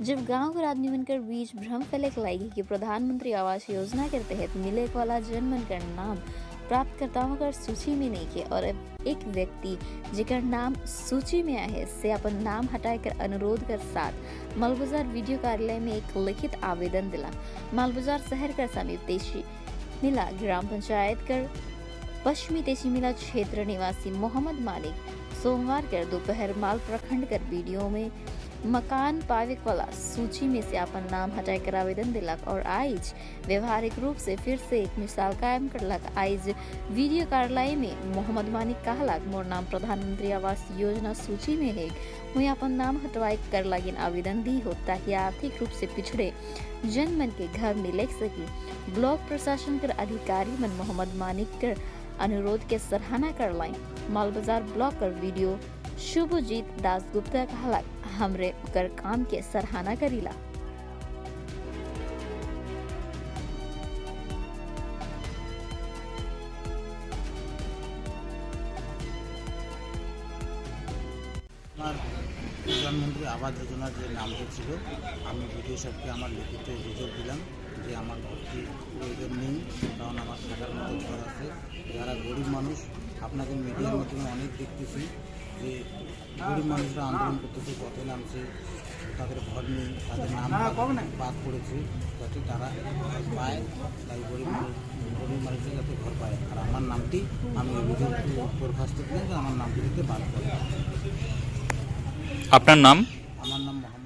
जब गांव के आदमी बनकर बीच भ्रम फैलक लागी कि प्रधानमंत्री आवास योजना के तहत मिले वाला जनमन का नाम प्राप्तकर्ताओं का सूची में नहीं किया और एक व्यक्ति जेकर नाम सूची में आए से अपन नाम हटाकर अनुरोध कर साथ मालबाजार वीडियो कार्यालय में एक लिखित आवेदन दिला। मालबाजार शहर का समीप तेशी मिला ग्राम पंचायत कर पश्चिमी तेजी मिला क्षेत्र निवासी मोहम्मद मालिक सोमवार कर दोपहर माल प्रखंड कर वीडियो में मकान पाविक वाला सूची में से अपन नाम हटाकर आवेदन दिलक और आज व्यवहारिक रूप से फिर से एक मिसाल कायम करलक। आज वीडियो कार्यालय में मोहम्मद मालिक कहलक मोर नाम प्रधानमंत्री आवास योजना सूची में है, मुझे अपन नाम हटवाई कर लगिन आवेदन दी हो ताकि आर्थिक रूप से पिछड़े जनमन के घर में लग सकी। ब्लॉक प्रशासन कर अधिकारी मन मोहम्मद मालिक कर अनुरोध के सराहना कर लाई। मालबाजार ब्लॉक कर वीडियो शुभजीत दास गुप्ता कहलक हमरे कर काम के सराहना करीला। प्रधानमंत्री आवास योजना जो नाम ছিল আমি ভিডিও সাহেবকে আমার লিখিত অভিযোগ দিলাম যে আমার ভর্তি প্রয়োজন নেই, কারণ আমার থাকার মতো ঘর আছে। যারা গরিব মানুষ আপনাদের মিডিয়ার মাধ্যমে অনেক দেখতেছি যে গরিব মানুষরা আন্দোলন করতেছে, পথে নামছে, তাদের ঘর নেই, তাদের নাম বাদ পড়েছে, যাতে তারা পায়, তাই গরিব মানুষরা যাতে ঘর পায়। আর আমার নামটি আমি অভিযোগ বরখাস্ত দিলাম যে আমার নামটি দিতে বাদ পড়ে। আপনার নাম? আমার নাম মোহাম্মদ।